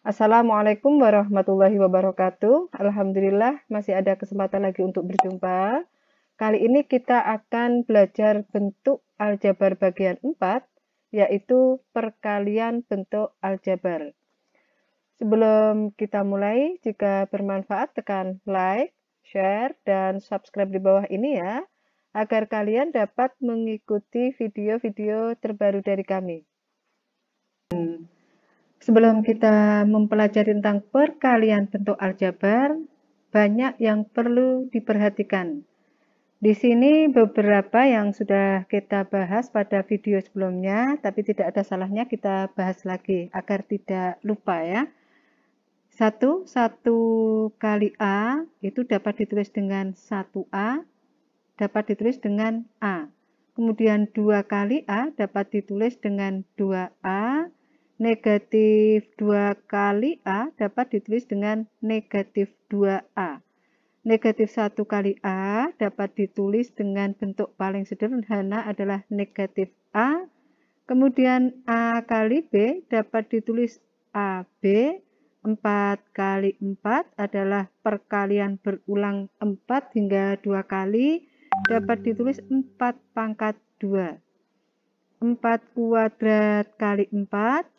Assalamualaikum warahmatullahi wabarakatuh. Alhamdulillah masih ada kesempatan lagi untuk berjumpa. Kali ini kita akan belajar bentuk aljabar bagian 4, yaitu perkalian bentuk aljabar. Sebelum kita mulai, jika bermanfaat tekan like, share, dan subscribe di bawah ini ya, agar kalian dapat mengikuti video-video terbaru dari kami. Sebelum kita mempelajari tentang perkalian bentuk aljabar, banyak yang perlu diperhatikan. Di sini beberapa yang sudah kita bahas pada video sebelumnya, tapi tidak ada salahnya kita bahas lagi agar tidak lupa ya. 1 kali A itu dapat ditulis dengan 1A, dapat ditulis dengan A. Kemudian 2 kali A dapat ditulis dengan 2A. Negatif 2 kali A dapat ditulis dengan negatif 2A. Negatif 1 kali A dapat ditulis dengan bentuk paling sederhana adalah negatif A. Kemudian A kali B dapat ditulis AB. 4 kali 4 adalah perkalian berulang 4 hingga 2 kali dapat ditulis 4 pangkat 2. 4 kuadrat kali 4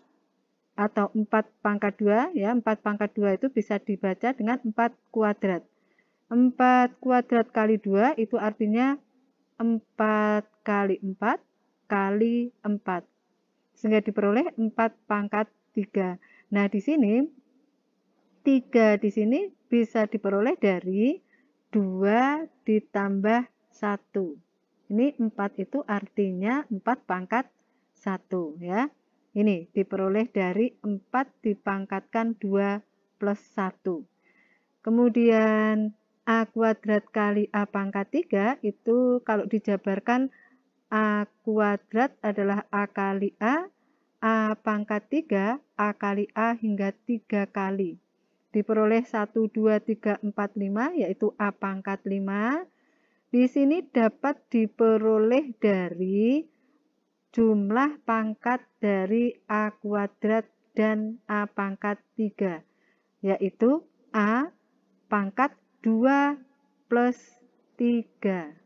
atau 4 pangkat 2 ya, 4 pangkat 2 itu bisa dibaca dengan 4 kuadrat. 4 kuadrat kali 2 itu artinya 4 kali 4 kali 4. Sehingga diperoleh 4 pangkat 3. Nah, di sini 3 di sini bisa diperoleh dari 2 ditambah 1. Ini 4 itu artinya 4 pangkat 1 ya. Ini diperoleh dari 4 dipangkatkan 2 plus 1. Kemudian A kuadrat kali A pangkat 3 itu kalau dijabarkan A kuadrat adalah A kali A pangkat 3, A kali A hingga 3 kali. Diperoleh 1, 2, 3, 4, 5 yaitu A pangkat 5. Di sini dapat diperoleh dari jumlah pangkat dari A kuadrat dan A pangkat 3, yaitu A pangkat 2 plus 3.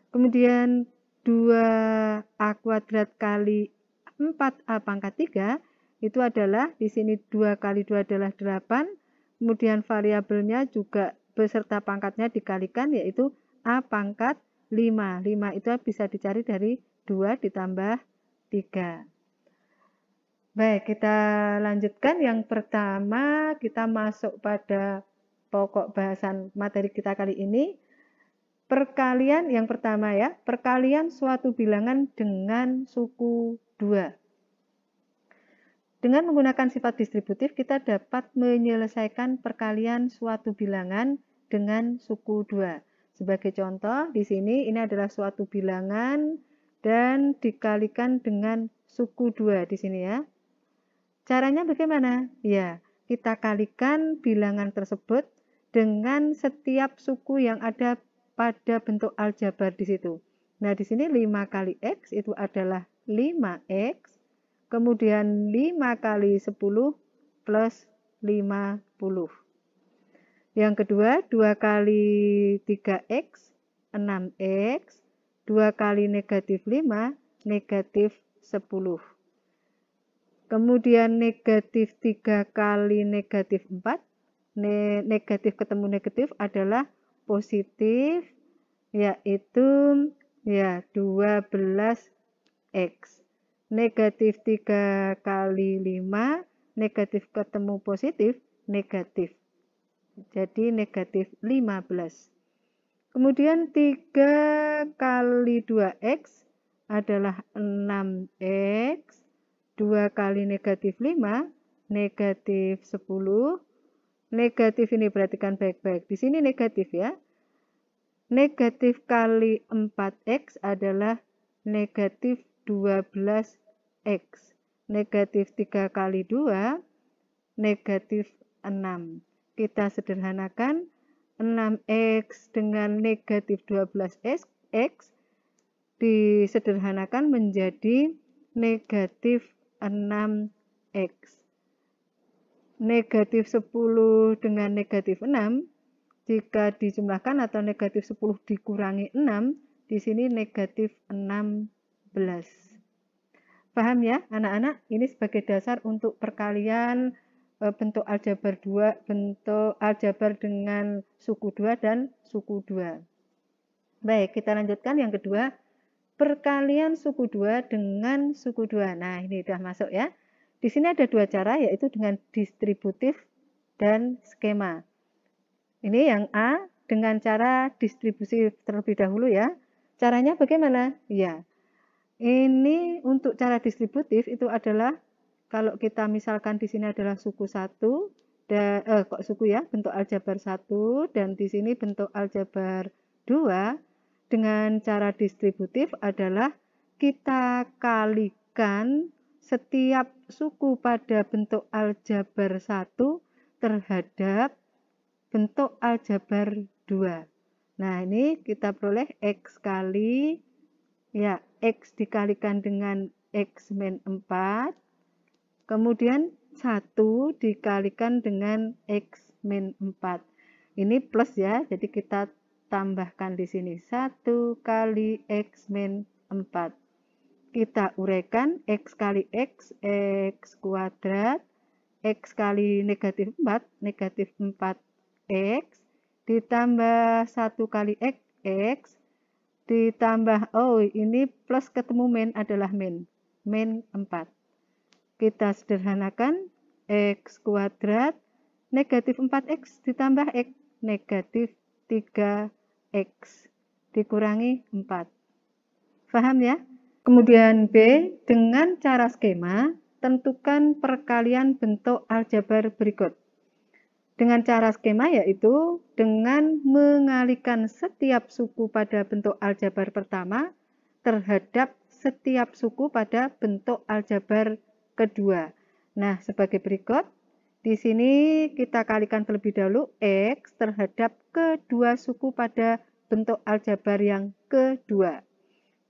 Kemudian 2A kuadrat kali 4A pangkat 3, itu adalah, di sini 2 kali 2 adalah 8, kemudian variabelnya juga beserta pangkatnya dikalikan, yaitu A pangkat 5. 5 itu bisa dicari dari 2 ditambah 3. Baik, kita lanjutkan. Yang pertama, kita masuk pada pokok bahasan materi kita kali ini. Perkalian yang pertama ya, perkalian suatu bilangan dengan suku 2. Dengan menggunakan sifat distributif, kita dapat menyelesaikan perkalian suatu bilangan dengan suku 2. Sebagai contoh, di sini ini adalah suatu bilangan dan dikalikan dengan suku 2 di sini ya. Caranya bagaimana? Ya, kita kalikan bilangan tersebut dengan setiap suku yang ada pada bentuk aljabar di situ. Nah, di sini 5 kali X itu adalah 5X, kemudian 5 kali 10 plus 50. Yang kedua, 2 kali 3X, 6X, 2 kali negatif 5, negatif 10. Kemudian negatif 3 kali negatif 4, negatif ketemu negatif adalah positif, yaitu ya 12X. Negatif 3 kali 5, negatif ketemu positif, negatif. Jadi negatif 15. Kemudian 3 kali 2X adalah 6X. 2 kali negatif 5, negatif 10. Negatif ini perhatikan baik-baik. Di sini negatif ya. Negatif kali 4X adalah negatif 12X. Negatif 3 kali 2, negatif 6. Kita sederhanakan, 6X dengan negatif 12X disederhanakan menjadi negatif 6X. negatif 10 dengan negatif 6, jika dijumlahkan atau negatif 10 dikurangi 6, di sini negatif 16. Paham ya anak-anak? Ini sebagai dasar untuk perkalian bentuk aljabar 2, bentuk aljabar dengan suku 2 dan suku 2. Baik, kita lanjutkan yang kedua. Perkalian suku 2 dengan suku 2. Nah, ini sudah masuk ya. Di sini ada dua cara, yaitu dengan distributif dan skema. Ini yang A dengan cara distribusi terlebih dahulu ya. Caranya bagaimana? Ya, ini untuk cara distributif itu adalah kalau kita misalkan di sini adalah suku 1 dan suku ya, bentuk aljabar 1 dan di sini bentuk aljabar 2, dengan cara distributif adalah kita kalikan setiap suku pada bentuk aljabar 1 terhadap bentuk aljabar 2. Nah, ini kita peroleh X kali, ya, X dikalikan dengan X min 4, kemudian 1 dikalikan dengan X min 4. Ini plus ya, jadi kita tambahkan di sini 1 kali X min 4. Kita uraikan X kali X, X kuadrat, X kali negatif 4, negatif 4X, ditambah 1 kali X, X, ditambah, oh ini plus ketemu min adalah min 4. Kita sederhanakan, X kuadrat, negatif 4X ditambah X, negatif 3X dikurangi 4. Paham ya? Kemudian B, dengan cara skema, tentukan perkalian bentuk aljabar berikut. Dengan cara skema yaitu dengan mengalihkan setiap suku pada bentuk aljabar pertama terhadap setiap suku pada bentuk aljabar kedua. Nah, sebagai berikut. Di sini kita kalikan terlebih dahulu X terhadap kedua suku pada bentuk aljabar yang kedua.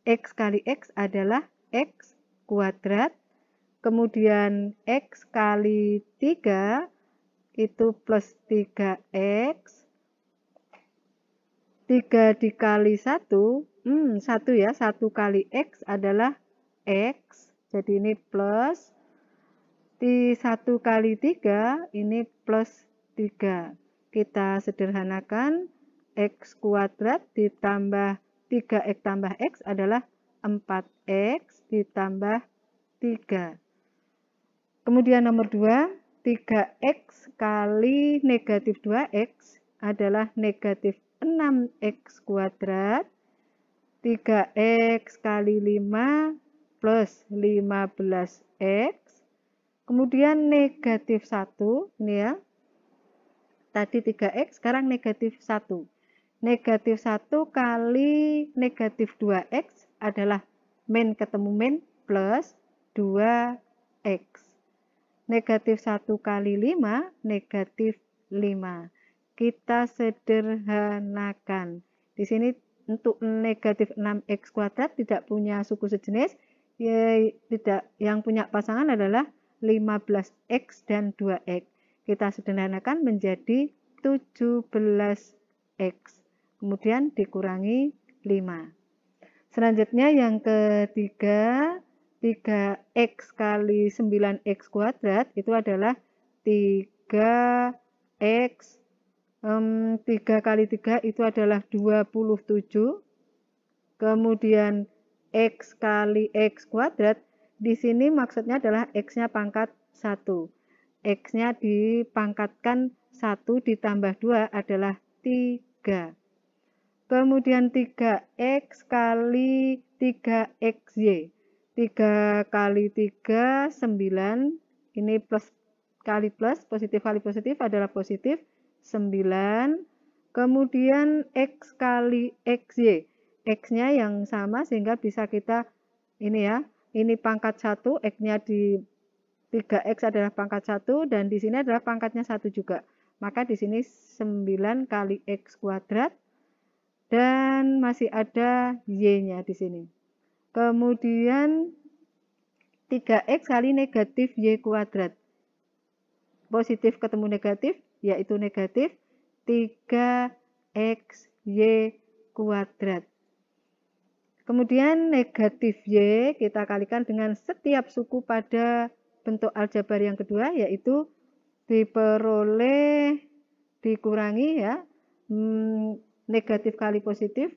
X kali X adalah X kuadrat, kemudian X kali 3 itu plus 3X, 3 dikali 1, 1 ya, 1 kali X adalah X, jadi ini plus, di 1 kali 3 ini plus 3. Kita sederhanakan, X kuadrat ditambah 3X tambah X adalah 4X ditambah 3. Kemudian nomor 2, 3X kali negatif 2X adalah negatif 6X kuadrat, 3X kali 5 plus 15X, kemudian negatif 1, ini ya, tadi 3X, sekarang negatif 1. Negatif 1 kali negatif 2X adalah min ketemu min plus 2X. Negatif 1 kali 5, negatif 5. Kita sederhanakan. Di sini untuk negatif 6X kuadrat tidak punya suku sejenis, ya, tidak, yang punya pasangan adalah 15X dan 2X. Kita sederhanakan menjadi 17X. Kemudian dikurangi 5. Selanjutnya yang ketiga, 3X kali 9X kuadrat itu adalah 3X, 3 kali 3 itu adalah 27. Kemudian X kali X kuadrat, di sini maksudnya adalah X-nya pangkat 1. X-nya dipangkatkan 1 ditambah 2 adalah 3. Kemudian 3X kali 3XY. 3 kali 3, 9. Ini plus kali plus, positif kali positif adalah positif, 9. Kemudian X kali XY. X-nya yang sama sehingga bisa kita, ini ya, ini pangkat 1, X-nya di 3X adalah pangkat 1 dan di sini adalah pangkatnya 1 juga. Maka di sini 9 kali X kuadrat dan masih ada Y-nya di sini. Kemudian 3X kali negatif Y kuadrat. positif ketemu negatif, yaitu negatif 3xy kuadrat. Kemudian negatif y kita kalikan dengan setiap suku pada bentuk aljabar yang kedua, yaitu diperoleh dikurangi ya, negatif kali positif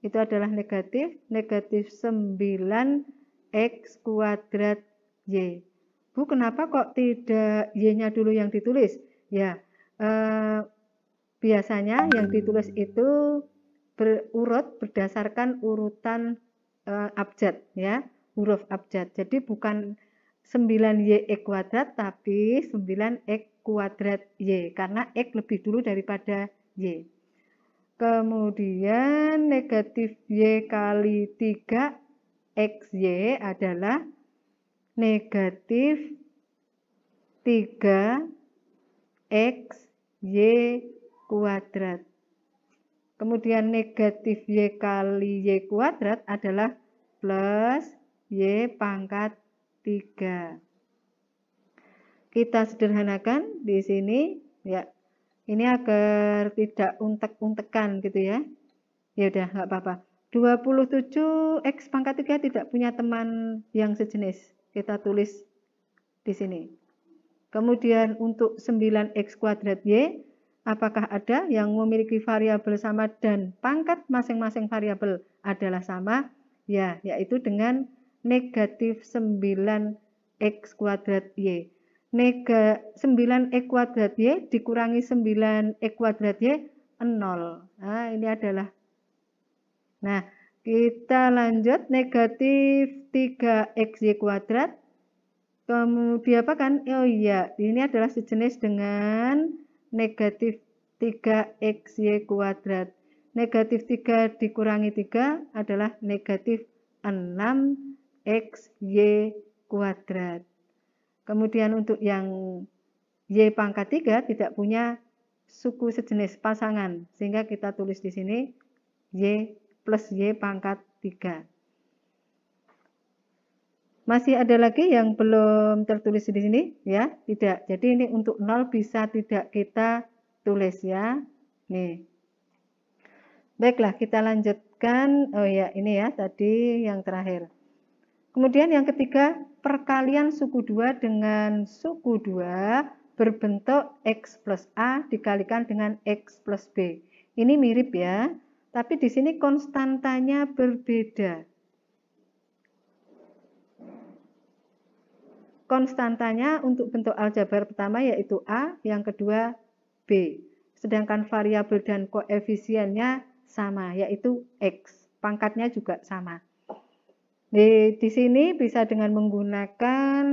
itu adalah negatif 9x kuadrat y. Bu, kenapa kok tidak y-nya dulu yang ditulis? Ya, biasanya yang ditulis itu berurut berdasarkan urutan abjad ya, huruf abjad. Jadi bukan 9y kuadrat tapi 9x kuadrat y, karena x lebih dulu daripada y. Kemudian negatif y kali 3xy adalah negatif 3xy kuadrat. Kemudian negatif y kali y kuadrat adalah plus y pangkat 3. Kita sederhanakan di sini ya. Ini agar tidak untek-untekan gitu ya. Ya udah nggak apa-apa. 27x pangkat 3 tidak punya teman yang sejenis. Kita tulis di sini. Kemudian untuk 9x kuadrat y, apakah ada yang memiliki variabel sama dan pangkat masing-masing variabel adalah sama? Ya, yaitu dengan negatif 9x kuadrat y. 9x kuadrat y dikurangi 9x kuadrat y 0. Nah, ini adalah. Nah, kita lanjut negatif 3xy kuadrat. Kemudian apa kan? Oh iya, ini adalah sejenis dengan negatif 3xy kuadrat. Negatif 3 dikurangi 3 adalah negatif 6xy kuadrat. Kemudian untuk yang y pangkat 3 tidak punya suku sejenis pasangan, sehingga kita tulis di sini y plus y pangkat 3. Masih ada lagi yang belum tertulis di sini ya? Tidak. Jadi ini untuk 0 bisa tidak kita tulis ya. Nih. Baiklah, kita lanjutkan. Oh ya, ini ya tadi yang terakhir. Kemudian yang ketiga, perkalian suku 2 dengan suku 2 berbentuk x plus a dikalikan dengan x plus b. Ini mirip ya, tapi di sini konstantanya berbeda. Konstantanya untuk bentuk aljabar pertama yaitu A, yang kedua B. Sedangkan variabel dan koefisiennya sama, yaitu X. Pangkatnya juga sama. Di sini bisa dengan menggunakan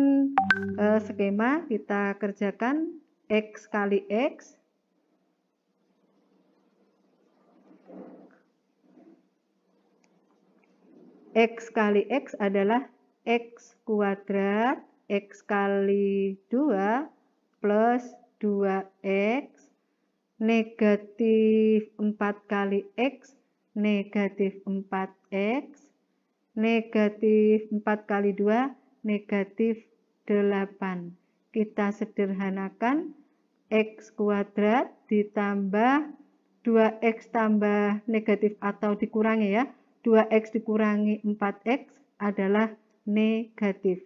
skema, kita kerjakan X kali X. X kali X adalah X kuadrat, X kali 2 plus 2X, negatif 4 kali X, negatif 4X, negatif 4 kali 2, negatif 8. Kita sederhanakan, X kuadrat ditambah 2X tambah negatif atau dikurangi ya, 2X dikurangi 4X adalah negatif.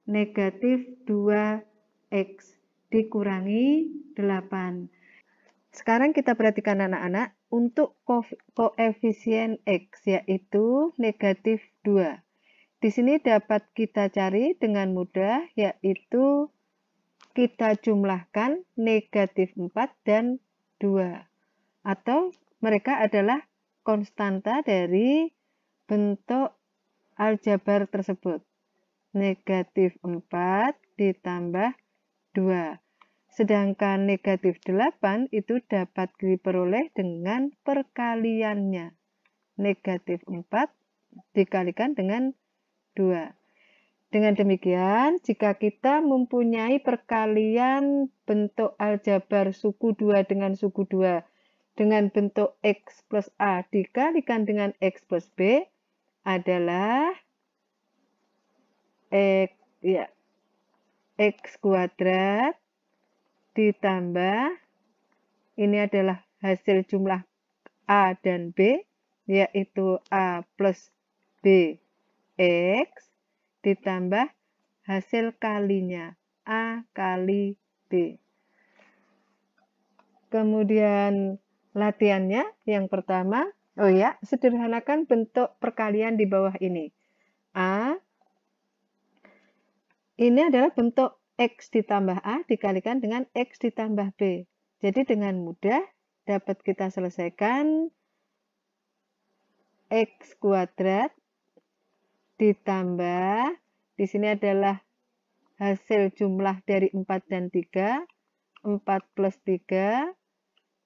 Negatif 2X dikurangi 8. Sekarang kita perhatikan anak-anak untuk koefisien X yaitu negatif 2. Di sini dapat kita cari dengan mudah yaitu kita jumlahkan negatif 4 dan 2. Atau mereka adalah konstanta dari bentuk aljabar tersebut. Negatif 4 ditambah 2. Sedangkan negatif 8 itu dapat diperoleh dengan perkaliannya. Negatif 4 dikalikan dengan 2. Dengan demikian, jika kita mempunyai perkalian bentuk aljabar suku 2 dengan suku 2 dengan bentuk X plus A dikalikan dengan X plus B adalah X kuadrat ditambah, ini adalah hasil jumlah A dan B, yaitu A plus B X, ditambah hasil kalinya, A kali B. Kemudian latihannya yang pertama, sederhanakan bentuk perkalian di bawah ini. A, ini adalah bentuk X ditambah A dikalikan dengan X ditambah B. Jadi dengan mudah dapat kita selesaikan X kuadrat ditambah, di sini adalah hasil jumlah dari 4 dan 3, 4 plus 3,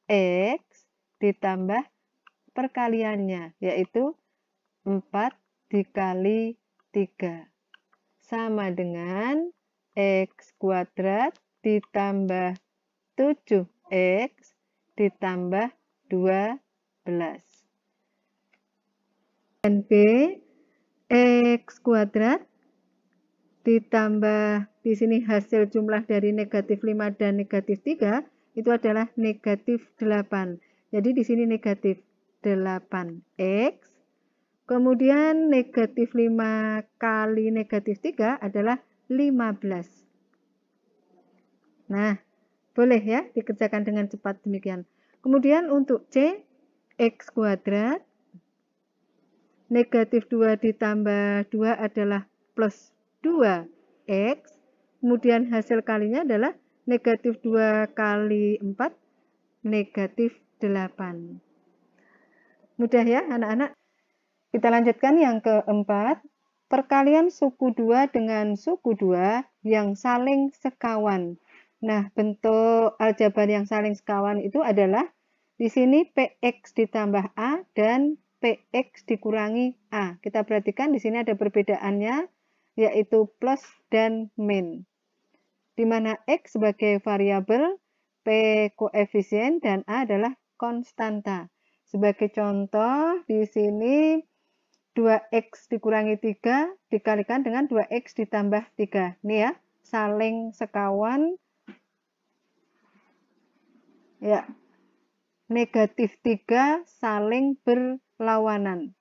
X ditambah perkaliannya, yaitu 4 dikali 3. Sama dengan X kuadrat ditambah 7X ditambah 12. Dan B, X kuadrat ditambah di sini hasil jumlah dari negatif 5 dan negatif 3 itu adalah negatif 8. Jadi di sini negatif 8X. Kemudian negatif 5 kali negatif 3 adalah 15. Nah, boleh ya dikerjakan dengan cepat demikian. Kemudian untuk C, X kuadrat, negatif 2 ditambah 2 adalah plus 2X. Kemudian hasil kalinya adalah negatif 2 kali 4, negatif 8. Mudah ya anak-anak? Kita lanjutkan yang keempat. Perkalian suku 2 dengan suku 2 yang saling sekawan. Nah, bentuk aljabar yang saling sekawan itu adalah di sini PX ditambah A dan PX dikurangi A. Kita perhatikan di sini ada perbedaannya, yaitu plus dan min. Di mana X sebagai variabel, P koefisien, dan A adalah konstanta. Sebagai contoh, di sini 2X dikurangi 3 dikalikan dengan 2X ditambah 3. Ini ya, saling sekawan. Ya, negatif 3 saling berlawanan.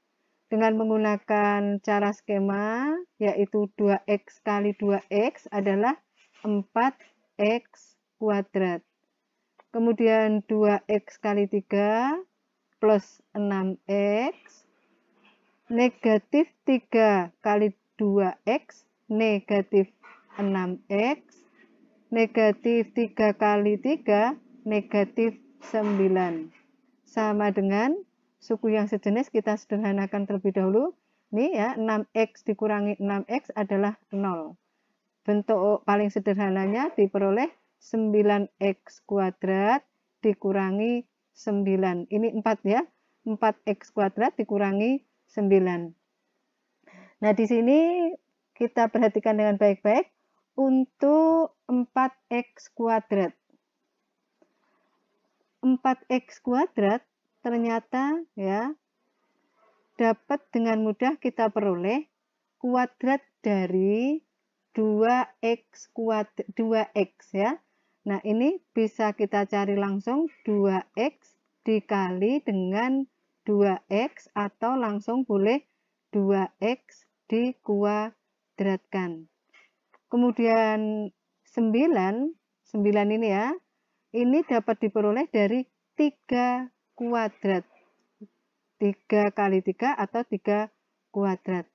Dengan menggunakan cara skema, yaitu 2X kali 2X adalah 4X kuadrat. Kemudian 2X kali 3 plus 6X. Negatif 3 kali 2X, negatif 6X. Negatif 3 kali 3, negatif 9. Sama dengan suku yang sejenis, kita sederhanakan terlebih dahulu. Ini ya, 6X dikurangi 6X adalah 0. Bentuk paling sederhananya diperoleh 9X kuadrat dikurangi 9. Ini 4 ya, 4X kuadrat dikurangi 9. Nah, di sini kita perhatikan dengan baik-baik untuk 4X kuadrat. 4X kuadrat ternyata ya dapat dengan mudah kita peroleh kuadrat dari 2X kuadrat 2X ya. Nah, ini bisa kita cari langsung 2X dikali dengan 2X atau langsung boleh 2X dikuadratkan. Kemudian 9 ini ya, ini dapat diperoleh dari 3 kuadrat. 3 kali 3 atau 3 kuadrat.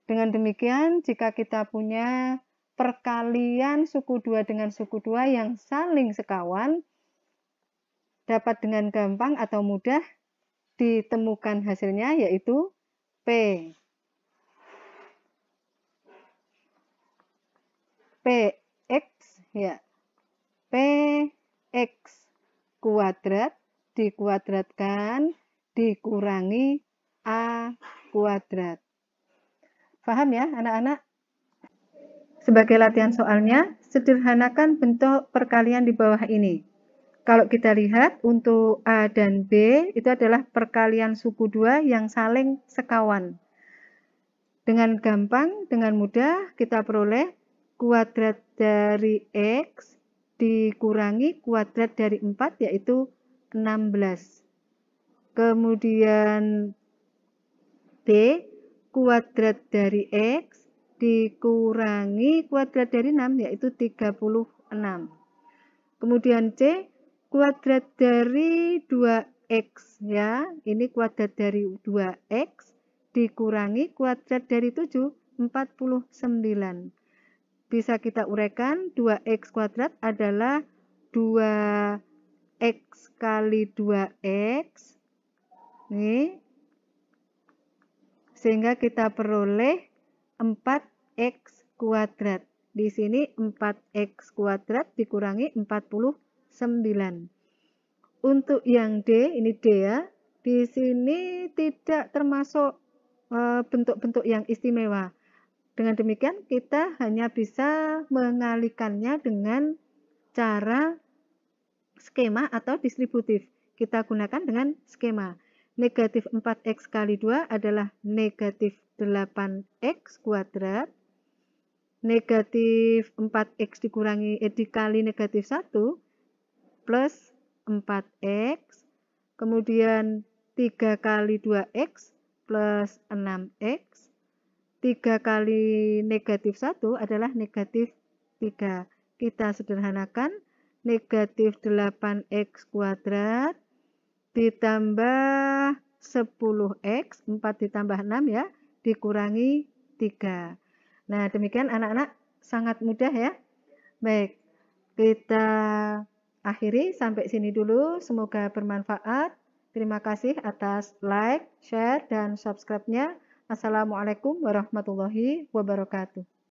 Dengan demikian, jika kita punya perkalian suku 2 dengan suku 2 yang saling sekawan, dapat dengan gampang atau mudah ditemukan hasilnya, yaitu PX ya. PX kuadrat dikuadratkan dikurangi A kuadrat. Paham ya anak-anak? Sebagai latihan soalnya, sederhanakan bentuk perkalian di bawah ini. Kalau kita lihat untuk A dan B itu adalah perkalian suku 2 yang saling sekawan. Dengan gampang, dengan mudah kita peroleh kuadrat dari X dikurangi kuadrat dari 4 yaitu 16. Kemudian B, kuadrat dari X dikurangi kuadrat dari 6 yaitu 36. Kemudian C, kuadrat dari 2X ya. Ini kuadrat dari 2X dikurangi kuadrat dari 7, 49. Bisa kita uraikan, 2X kuadrat adalah 2X kali 2X. Nih. Sehingga kita peroleh 4X kuadrat. Di sini 4X kuadrat dikurangi 49. Untuk yang D, ini D ya, di sini tidak termasuk bentuk-bentuk yang istimewa. Dengan demikian kita hanya bisa mengalihkannya dengan cara skema atau distributif. Kita gunakan dengan skema. Negatif 4X kali 2 adalah negatif 8X kuadrat. Negatif 4X dikali negatif 1 plus 4X. Kemudian 3 kali 2X plus 6X. 3 kali negatif 1 adalah negatif 3. Kita sederhanakan, negatif 8X kuadrat ditambah 10X, 4 ditambah 6 ya, dikurangi 3. Nah, demikian anak-anak, sangat mudah ya. Baik, kita akhiri sampai sini dulu. Semoga bermanfaat. Terima kasih atas like, share, dan subscribe-nya. Assalamualaikum warahmatullahi wabarakatuh.